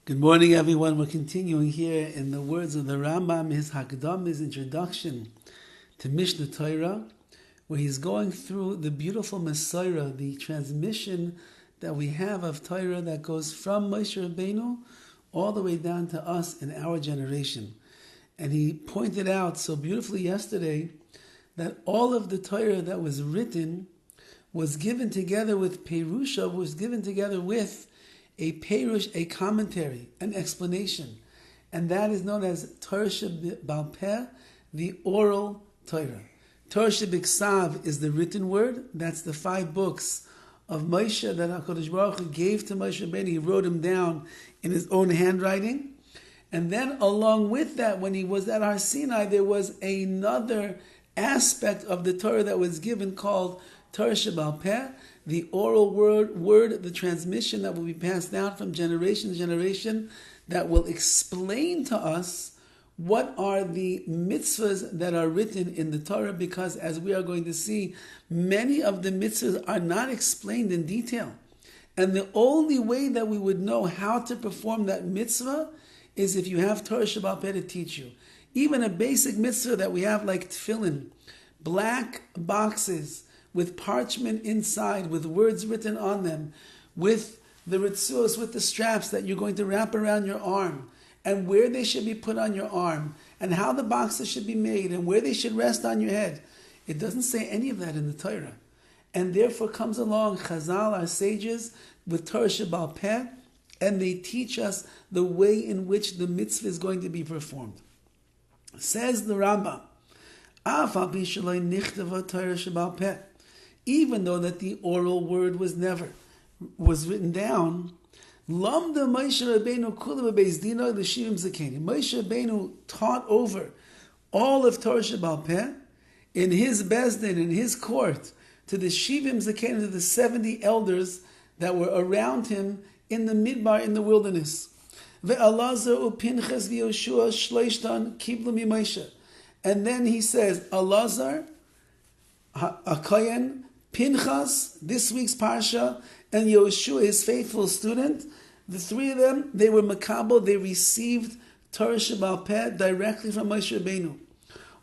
Good morning, everyone. We're continuing here in the words of the RAMBAM, his Hakdam, his introduction to MISHNEH Torah, where he's going through the beautiful Messiah, the transmission that we have of Torah that goes from Moshe Rabbeinu all the way down to us in our generation. And he pointed out so beautifully yesterday that all of the Torah that was written was given together with Perusha, was given together with a perush, a commentary, an explanation. And that is known as Torah Sheba'al Peh, the oral Torah. Torah Shebiksav is the written word. That's the 5 books of Moshe that HaKadosh Baruch Hu gave to Moshe Rabbeinu. He wrote them down in his own handwriting. And then along with that, when he was at Har Sinai, there was another aspect of the Torah that was given called Torah Sheba'al Peh, the oral word, the transmission that will be passed down from generation to generation, that will explain to us what are the mitzvahs that are written in the Torah, because as we are going to see, many of the mitzvahs are not explained in detail. And the only way that we would know how to perform that mitzvah is if you have Torah Sheba'al Peh to teach you. Even a basic mitzvah that we have like tefillin, black boxes with parchment inside, with words written on them, with the ritzuos, with the straps that you're going to wrap around your arm, and where they should be put on your arm, and how the boxes should be made, and where they should rest on your head. It doesn't say any of that in the Torah. And therefore comes along Chazal, our sages, with Torah Sheba'al Peh, and they teach us the way in which the mitzvah is going to be performed. Says the RAMBAM, even though that the oral word was written down, Moshe Rabbeinu taught over all of Torah Sheba'al Peh in his Bezdin, in his court, to the Shivim Zakenim, to the 70 elders that were around him in the Midbar, in the wilderness. And then he says, Elazar, Akayan, Pinchas, this week's Parsha, and Yoshua, his faithful student, the 3 of them, they were makabel, they received Torah Sheba'al Peh directly from Moshe Rabbeinu.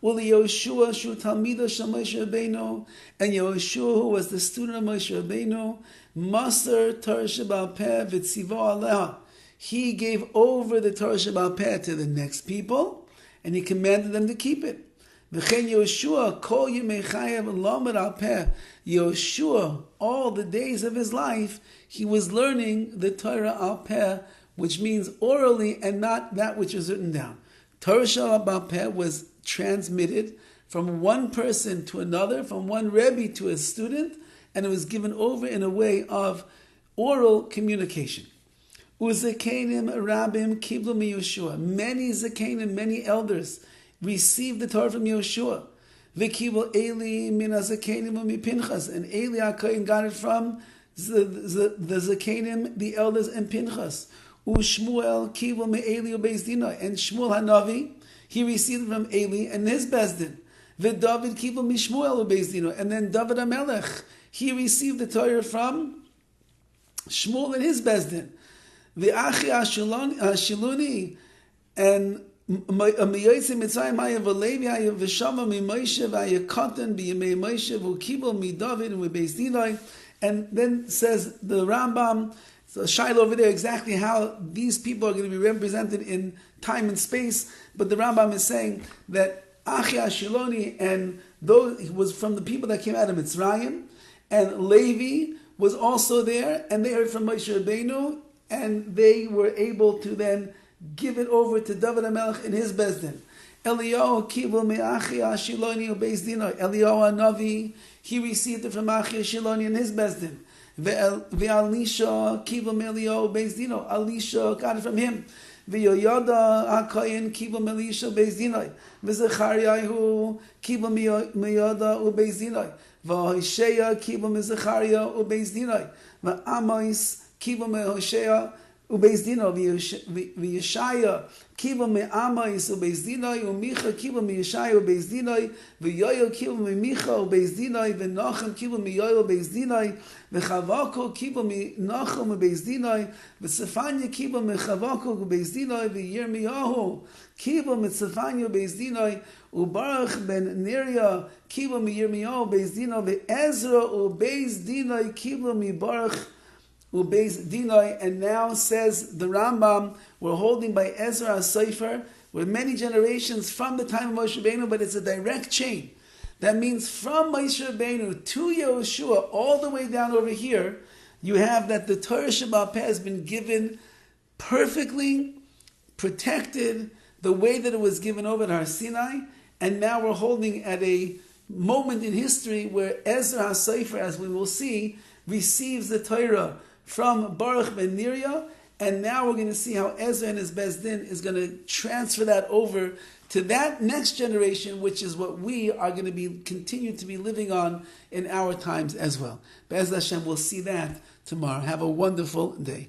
Yoshua, Shu Talmido Shel Moshe Rabbeinu, and Yoshua, who was the student of Moshe Rabbeinu, Maser Torah Sheba'al Peh v'tzivo aleha. He gave over the Torah Sheba'al Peh to the next people, and he commanded them to keep it. V'chein Yoshua kol yimei chayev lamed al peh. Yoshua, all the days of his life, he was learning the Torah al peh, which means orally and not that which is written down. Torah Sheba'al Peh was transmitted from one person to another, from one Rebbe to a student, and it was given over in a way of oral communication. Uzakenim Rabbim kiblu mi Yoshua. Many zakenim, many elders received the Torah from Yoshua. V'kibul Eli min hazakenim mi Pinchas, and Eli HaKohen got it from the zakenim, the elders, and Pinchas. Ushmuel kibul mi Eli u'beis Dinah, and Shmuel Hanavi, he received it from Eli and his Bezdin. V'Dovid kibul mi Shmuel u'beis Dinah, and then Dovid HaMelech, he received the Torah from Shmuel and his Bezdin. V'achi Ashiluni, and Miyotzei Mitzrayim haya v'Levi haya v'shama miMoshe v'hayakatan b'yemei Moshe v'kibul miDavid v'beis Dinah. And then says the RAMBAM, so Shiloh over there, exactly how these people are going to be represented in time and space. But the RAMBAM is saying that Achi Ashiloni, and those, he was from the people that came out of Mitzrayim, and Levi was also there, and they heard from Moshe Rabbeinu, and they were able to then give it over to Dovid HaMelech in his Bezdin. Eliyahu kibul me'achi Ashiloni u'beis Dinah. Eliyahu Hanavi, he received it from Achi Ashiloni in his Bezdin. Ve'Alisha kibul me'Eliyahu u'beis Dinah. Elisha got it from him. Ve'Yoyada HaKohen kibul me'Elisha u'beis Dinah. Ve'Zechariyahu kibul me'Yoyada u'beis Dinah. Ve'Hosheya kibul me'Zechariya u'beis Dinah. Ve'Amos kibul me'Hosheya Ubeizdino v'Yeshaya kiva me'amais ubeizdinoi u'Micha kiva me'Yeshaya ubeizdinoi v'Yoel kiva me'Micha ubeizdinoi v'Nachum kiva me'Yoel ubeizdinoi v'Chavako kiva me'Nachum ubeizdinoi v'Sefanya kiva me'Chavako ubeizdinoi v'Yirmiyahu kiva me'Sefanya ubeizdinoi u'Baruch ben Neria kiva me'Yirmiyahu ubeizdinoi v'Ezra ubeizdinoi kiva me'Baruch and now says the Rambam, we're holding by Ezra Sefer, we're many generations from the time of Moshe Rabbeinu, but it's a direct chain. That means from Moshe Rabbeinu to Yehoshua, all the way down over here, you have that the Torah Sheba'al Peh has been given perfectly, protected, the way that it was given over at Har Sinai, and now we're holding at a moment in history where Ezra Sefer, as we will see, receives the Torah from Baruch ben Neriah, and now we're going to see how Ezra and his Beis Din is going to transfer that over to that next generation, which is what we are going to continue to be living on in our times as well. Be'ez Hashem, we'll see that tomorrow. Have a wonderful day.